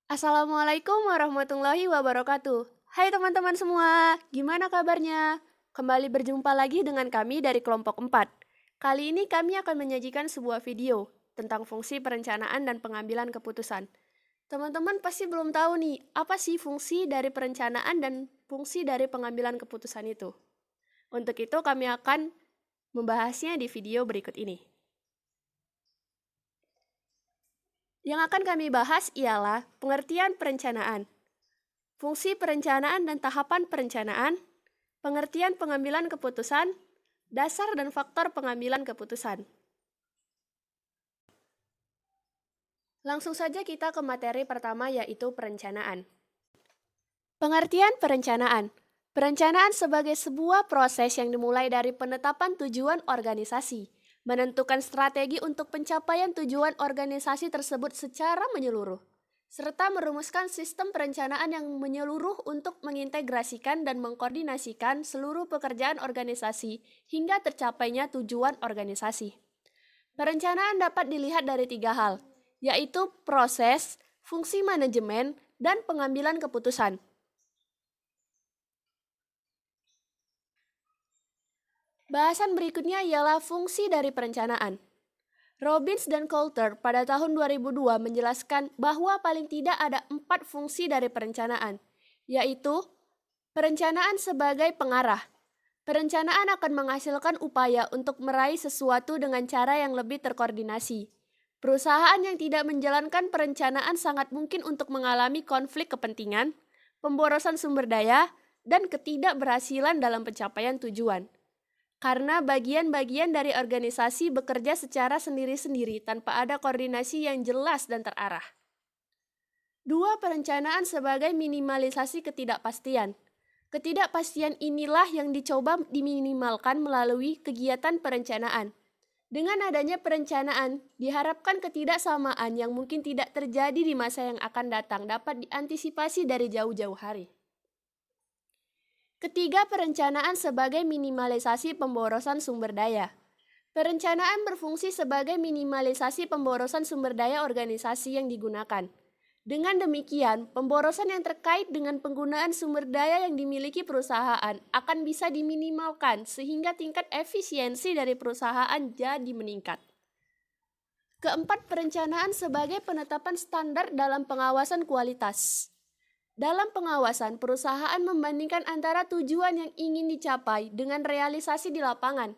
Assalamualaikum warahmatullahi wabarakatuh. Hai teman-teman semua, gimana kabarnya? Kembali berjumpa lagi dengan kami dari kelompok 4. Kali ini kami akan menyajikan sebuah video tentang fungsi perencanaan dan pengambilan keputusan. Teman-teman pasti belum tahu nih, apa sih fungsi dari perencanaan dan fungsi dari pengambilan keputusan itu. Untuk itu kami akan membahasnya di video berikut ini. Yang akan kami bahas ialah pengertian perencanaan, fungsi perencanaan dan tahapan perencanaan, pengertian pengambilan keputusan, dasar dan faktor pengambilan keputusan. Langsung saja kita ke materi pertama yaitu perencanaan. Pengertian perencanaan. Perencanaan sebagai sebuah proses yang dimulai dari penetapan tujuan organisasi, menentukan strategi untuk pencapaian tujuan organisasi tersebut secara menyeluruh, serta merumuskan sistem perencanaan yang menyeluruh untuk mengintegrasikan dan mengkoordinasikan seluruh pekerjaan organisasi hingga tercapainya tujuan organisasi. Perencanaan dapat dilihat dari 3 hal, yaitu proses, fungsi manajemen, dan pengambilan keputusan. Bahasan berikutnya ialah fungsi dari perencanaan. Robbins dan Coulter pada tahun 2002 menjelaskan bahwa paling tidak ada 4 fungsi dari perencanaan, yaitu perencanaan sebagai pengarah. Perencanaan akan menghasilkan upaya untuk meraih sesuatu dengan cara yang lebih terkoordinasi. Perusahaan yang tidak menjalankan perencanaan sangat mungkin untuk mengalami konflik kepentingan, pemborosan sumber daya, dan ketidakberhasilan dalam pencapaian tujuan. Karena bagian-bagian dari organisasi bekerja secara sendiri-sendiri tanpa ada koordinasi yang jelas dan terarah. 2. Perencanaan sebagai minimalisasi ketidakpastian. Ketidakpastian inilah yang dicoba diminimalkan melalui kegiatan perencanaan. Dengan adanya perencanaan, diharapkan ketidaksamaan yang mungkin tidak terjadi di masa yang akan datang dapat diantisipasi dari jauh-jauh hari. Ketiga, perencanaan sebagai minimalisasi pemborosan sumber daya. Perencanaan berfungsi sebagai minimalisasi pemborosan sumber daya organisasi yang digunakan. Dengan demikian, pemborosan yang terkait dengan penggunaan sumber daya yang dimiliki perusahaan akan bisa diminimalkan sehingga tingkat efisiensi dari perusahaan jadi meningkat. Keempat, perencanaan sebagai penetapan standar dalam pengawasan kualitas. Dalam pengawasan, perusahaan membandingkan antara tujuan yang ingin dicapai dengan realisasi di lapangan,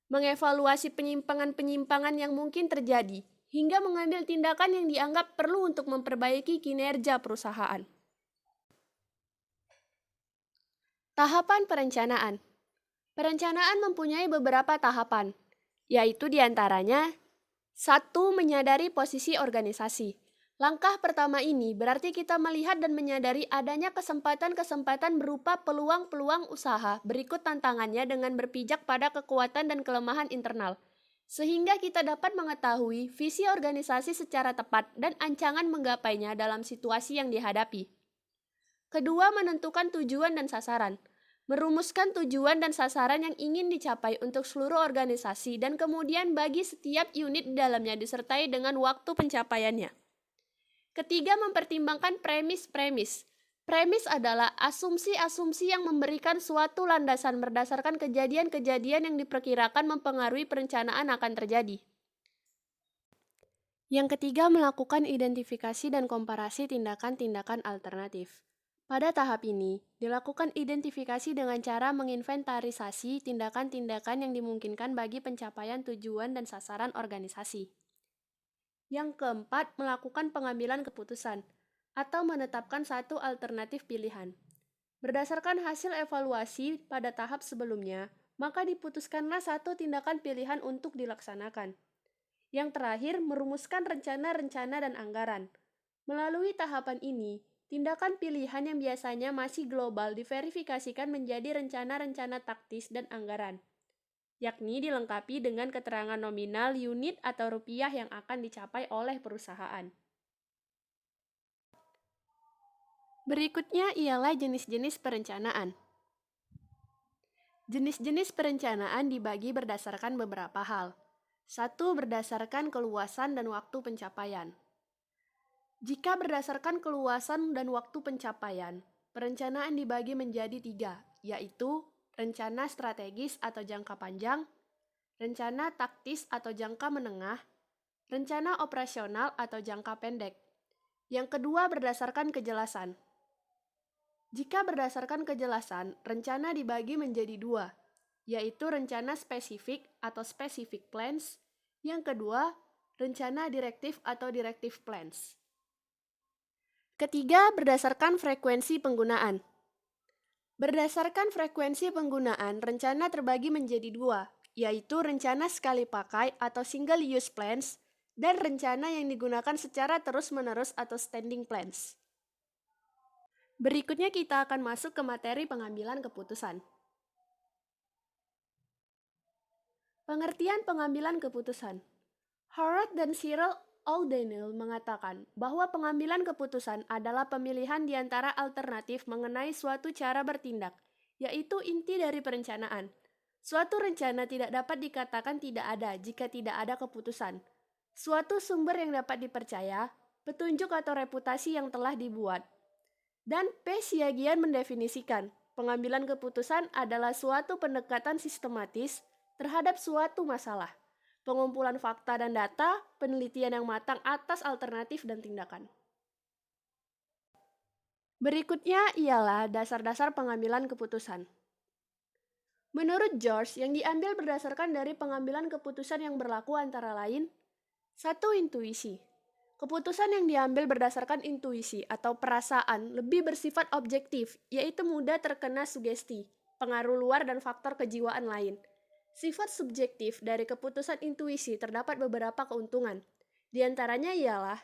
mengevaluasi penyimpangan-penyimpangan yang mungkin terjadi, hingga mengambil tindakan yang dianggap perlu untuk memperbaiki kinerja perusahaan. Tahapan perencanaan. Perencanaan mempunyai beberapa tahapan, yaitu diantaranya 1. Menyadari posisi organisasi. Langkah pertama ini berarti kita melihat dan menyadari adanya kesempatan-kesempatan berupa peluang-peluang usaha berikut tantangannya dengan berpijak pada kekuatan dan kelemahan internal. Sehingga kita dapat mengetahui visi organisasi secara tepat dan ancaman menggapainya dalam situasi yang dihadapi. Kedua, menentukan tujuan dan sasaran. Merumuskan tujuan dan sasaran yang ingin dicapai untuk seluruh organisasi dan kemudian bagi setiap unit di dalamnya disertai dengan waktu pencapaiannya. Ketiga, mempertimbangkan premis-premis. Premis adalah asumsi-asumsi yang memberikan suatu landasan berdasarkan kejadian-kejadian yang diperkirakan mempengaruhi perencanaan akan terjadi. Yang ketiga, melakukan identifikasi dan komparasi tindakan-tindakan alternatif. Pada tahap ini, dilakukan identifikasi dengan cara menginventarisasi tindakan-tindakan yang dimungkinkan bagi pencapaian tujuan dan sasaran organisasi. Yang keempat, melakukan pengambilan keputusan atau menetapkan satu alternatif pilihan. Berdasarkan hasil evaluasi pada tahap sebelumnya, maka diputuskanlah satu tindakan pilihan untuk dilaksanakan. Yang terakhir, merumuskan rencana-rencana dan anggaran. Melalui tahapan ini, tindakan pilihan yang biasanya masih global diverifikasikan menjadi rencana-rencana taktis dan anggaran, yakni dilengkapi dengan keterangan nominal unit atau rupiah yang akan dicapai oleh perusahaan. Berikutnya ialah jenis-jenis perencanaan. Jenis-jenis perencanaan dibagi berdasarkan beberapa hal. 1. Berdasarkan keluasan dan waktu pencapaian. Jika berdasarkan keluasan dan waktu pencapaian, perencanaan dibagi menjadi 3, yaitu rencana strategis atau jangka panjang, rencana taktis atau jangka menengah, rencana operasional atau jangka pendek. Yang kedua berdasarkan kejelasan. Jika berdasarkan kejelasan, rencana dibagi menjadi 2, yaitu rencana spesifik atau specific plans. Yang kedua, rencana direktif atau directive plans. Ketiga, berdasarkan frekuensi penggunaan. Berdasarkan frekuensi penggunaan, rencana terbagi menjadi 2, yaitu rencana sekali pakai atau single use plans dan rencana yang digunakan secara terus-menerus atau standing plans. Berikutnya kita akan masuk ke materi pengambilan keputusan. Pengertian pengambilan keputusan. Howard dan Cyril O'Donnell mengatakan bahwa pengambilan keputusan adalah pemilihan di antara alternatif mengenai suatu cara bertindak, yaitu inti dari perencanaan. Suatu rencana tidak dapat dikatakan tidak ada jika tidak ada keputusan. Suatu sumber yang dapat dipercaya, petunjuk atau reputasi yang telah dibuat. Dan P. Siagian mendefinisikan, pengambilan keputusan adalah suatu pendekatan sistematis terhadap suatu masalah. Pengumpulan fakta dan data, penelitian yang matang atas alternatif dan tindakan. Berikutnya ialah dasar-dasar pengambilan keputusan. Menurut George, yang diambil berdasarkan dari pengambilan keputusan yang berlaku antara lain, 1. Intuisi. Keputusan yang diambil berdasarkan intuisi atau perasaan lebih bersifat objektif, yaitu mudah terkena sugesti, pengaruh luar dan faktor kejiwaan lain. Sifat subjektif dari keputusan intuisi terdapat beberapa keuntungan. Di antaranya ialah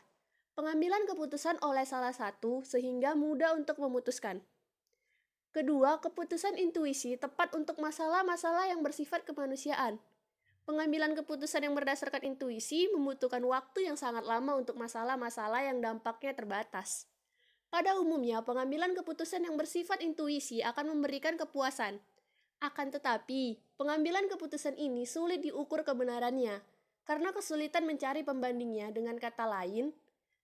pengambilan keputusan oleh salah satu sehingga mudah untuk memutuskan. Kedua, keputusan intuisi tepat untuk masalah-masalah yang bersifat kemanusiaan. Pengambilan keputusan yang berdasarkan intuisi membutuhkan waktu yang sangat lama untuk masalah-masalah yang dampaknya terbatas. Pada umumnya, pengambilan keputusan yang bersifat intuisi akan memberikan kepuasan. Akan tetapi, pengambilan keputusan ini sulit diukur kebenarannya, karena kesulitan mencari pembandingnya. Dengan kata lain,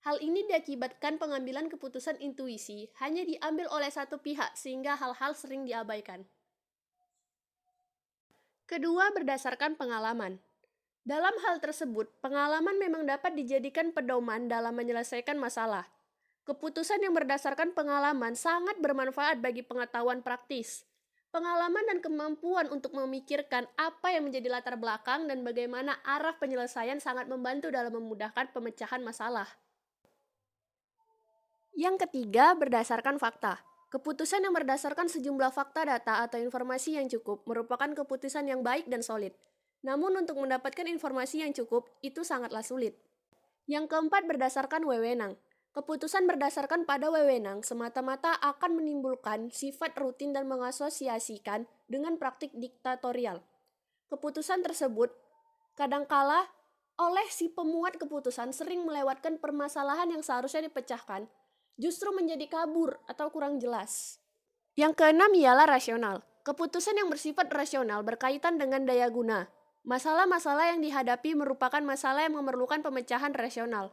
hal ini diakibatkan pengambilan keputusan intuisi hanya diambil oleh satu pihak sehingga hal-hal sering diabaikan. Kedua, berdasarkan pengalaman. Dalam hal tersebut, pengalaman memang dapat dijadikan pedoman dalam menyelesaikan masalah. Keputusan yang berdasarkan pengalaman sangat bermanfaat bagi pengetahuan praktis. Pengalaman dan kemampuan untuk memikirkan apa yang menjadi latar belakang dan bagaimana arah penyelesaian sangat membantu dalam memudahkan pemecahan masalah. Yang ketiga, berdasarkan fakta. Keputusan yang berdasarkan sejumlah fakta data atau informasi yang cukup merupakan keputusan yang baik dan solid. Namun untuk mendapatkan informasi yang cukup, itu sangatlah sulit. Yang keempat, berdasarkan wewenang. Keputusan berdasarkan pada wewenang semata-mata akan menimbulkan sifat rutin dan mengasosiasikan dengan praktik diktatorial. Keputusan tersebut kadangkala oleh si pemuat keputusan sering melewatkan permasalahan yang seharusnya dipecahkan, justru menjadi kabur atau kurang jelas. Yang keenam ialah rasional. Keputusan yang bersifat rasional berkaitan dengan daya guna. Masalah-masalah yang dihadapi merupakan masalah yang memerlukan pemecahan rasional.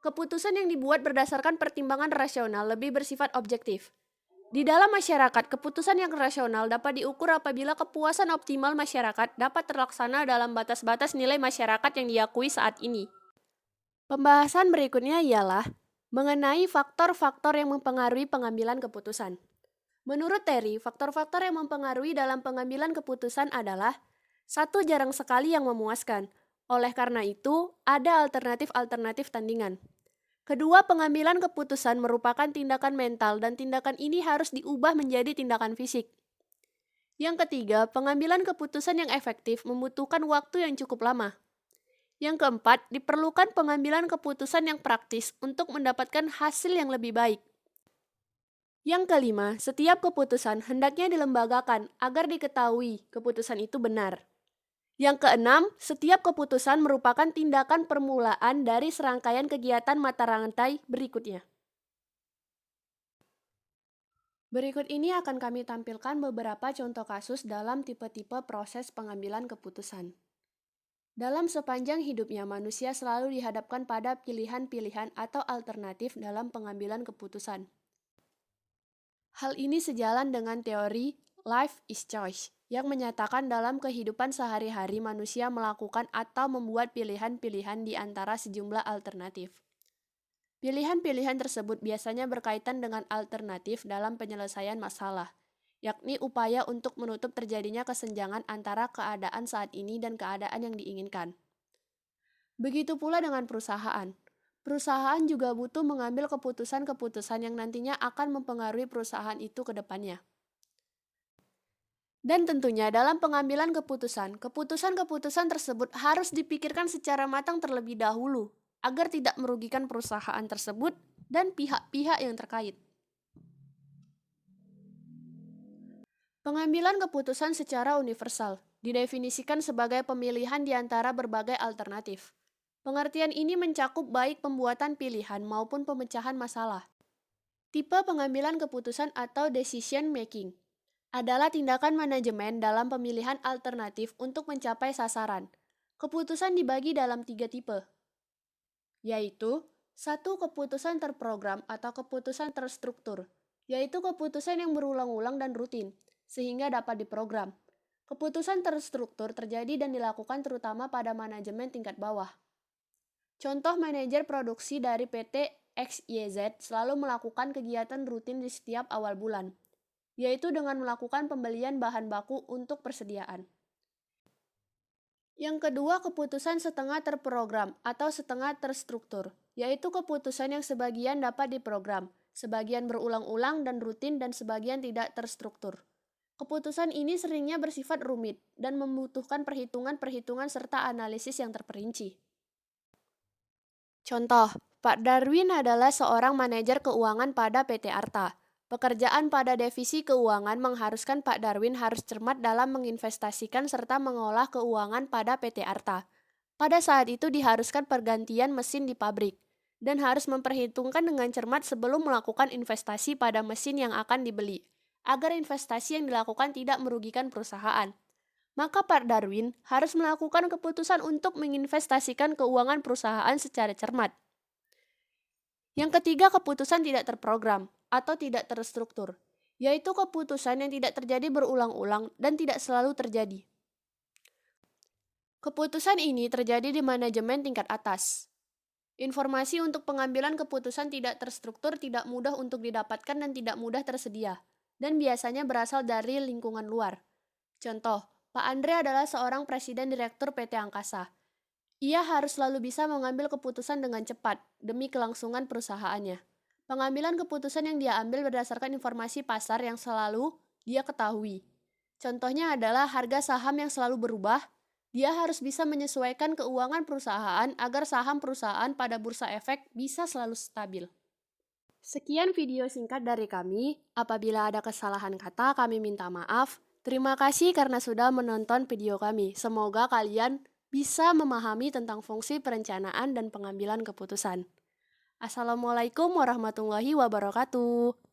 Keputusan yang dibuat berdasarkan pertimbangan rasional lebih bersifat objektif. Di dalam masyarakat, keputusan yang rasional dapat diukur apabila kepuasan optimal masyarakat dapat terlaksana dalam batas-batas nilai masyarakat yang diakui saat ini. Pembahasan berikutnya ialah mengenai faktor-faktor yang mempengaruhi pengambilan keputusan. Menurut Terry, faktor-faktor yang mempengaruhi dalam pengambilan keputusan adalah 1. Jarang sekali yang memuaskan. Oleh karena itu, ada alternatif-alternatif tandingan. Kedua, pengambilan keputusan merupakan tindakan mental dan tindakan ini harus diubah menjadi tindakan fisik. Yang ketiga, pengambilan keputusan yang efektif membutuhkan waktu yang cukup lama. Yang keempat, diperlukan pengambilan keputusan yang praktis untuk mendapatkan hasil yang lebih baik. Yang kelima, setiap keputusan hendaknya dilembagakan agar diketahui keputusan itu benar. Yang keenam, setiap keputusan merupakan tindakan permulaan dari serangkaian kegiatan mata rantai berikutnya. Berikut ini akan kami tampilkan beberapa contoh kasus dalam tipe-tipe proses pengambilan keputusan. Dalam sepanjang hidupnya, manusia selalu dihadapkan pada pilihan-pilihan atau alternatif dalam pengambilan keputusan. Hal ini sejalan dengan teori life is choice yang menyatakan dalam kehidupan sehari-hari manusia melakukan atau membuat pilihan-pilihan di antara sejumlah alternatif. Pilihan-pilihan tersebut biasanya berkaitan dengan alternatif dalam penyelesaian masalah, yakni upaya untuk menutup terjadinya kesenjangan antara keadaan saat ini dan keadaan yang diinginkan. Begitu pula dengan perusahaan. Perusahaan juga butuh mengambil keputusan-keputusan yang nantinya akan mempengaruhi perusahaan itu ke depannya. Dan tentunya dalam pengambilan keputusan-keputusan tersebut harus dipikirkan secara matang terlebih dahulu agar tidak merugikan perusahaan tersebut dan pihak-pihak yang terkait. Pengambilan keputusan secara universal didefinisikan sebagai pemilihan di antara berbagai alternatif. Pengertian ini mencakup baik pembuatan pilihan maupun pemecahan masalah. Tipe pengambilan keputusan atau decision making adalah tindakan manajemen dalam pemilihan alternatif untuk mencapai sasaran. Keputusan dibagi dalam 3 tipe, yaitu 1. Keputusan terprogram atau keputusan terstruktur, yaitu keputusan yang berulang-ulang dan rutin, sehingga dapat diprogram. Keputusan terstruktur terjadi dan dilakukan terutama pada manajemen tingkat bawah. Contoh manajer produksi dari PT XYZ selalu melakukan kegiatan rutin di setiap awal bulan, yaitu dengan melakukan pembelian bahan baku untuk persediaan. Yang kedua, keputusan setengah terprogram atau setengah terstruktur, yaitu keputusan yang sebagian dapat diprogram, sebagian berulang-ulang dan rutin, dan sebagian tidak terstruktur. Keputusan ini seringnya bersifat rumit dan membutuhkan perhitungan-perhitungan serta analisis yang terperinci. Contoh, Pak Darwin adalah seorang manajer keuangan pada PT Arta. Pekerjaan pada divisi keuangan mengharuskan Pak Darwin harus cermat dalam menginvestasikan serta mengolah keuangan pada PT Arta. Pada saat itu diharuskan pergantian mesin di pabrik, dan harus memperhitungkan dengan cermat sebelum melakukan investasi pada mesin yang akan dibeli, agar investasi yang dilakukan tidak merugikan perusahaan. Maka Pak Darwin harus melakukan keputusan untuk menginvestasikan keuangan perusahaan secara cermat. Yang ketiga, keputusan tidak terprogram atau tidak terstruktur, yaitu keputusan yang tidak terjadi berulang-ulang dan tidak selalu terjadi. Keputusan ini terjadi di manajemen tingkat atas. Informasi untuk pengambilan keputusan tidak terstruktur tidak mudah untuk didapatkan dan tidak mudah tersedia, dan biasanya berasal dari lingkungan luar. Contoh, Pak Andre adalah seorang presiden direktur PT Angkasa. Ia harus selalu bisa mengambil keputusan dengan cepat demi kelangsungan perusahaannya. Pengambilan keputusan yang dia ambil berdasarkan informasi pasar yang selalu dia ketahui. Contohnya adalah harga saham yang selalu berubah. Dia harus bisa menyesuaikan keuangan perusahaan agar saham perusahaan pada bursa efek bisa selalu stabil. Sekian video singkat dari kami. Apabila ada kesalahan kata, kami minta maaf. Terima kasih karena sudah menonton video kami. Semoga kalian bisa memahami tentang fungsi perencanaan dan pengambilan keputusan. Assalamualaikum warahmatullahi wabarakatuh.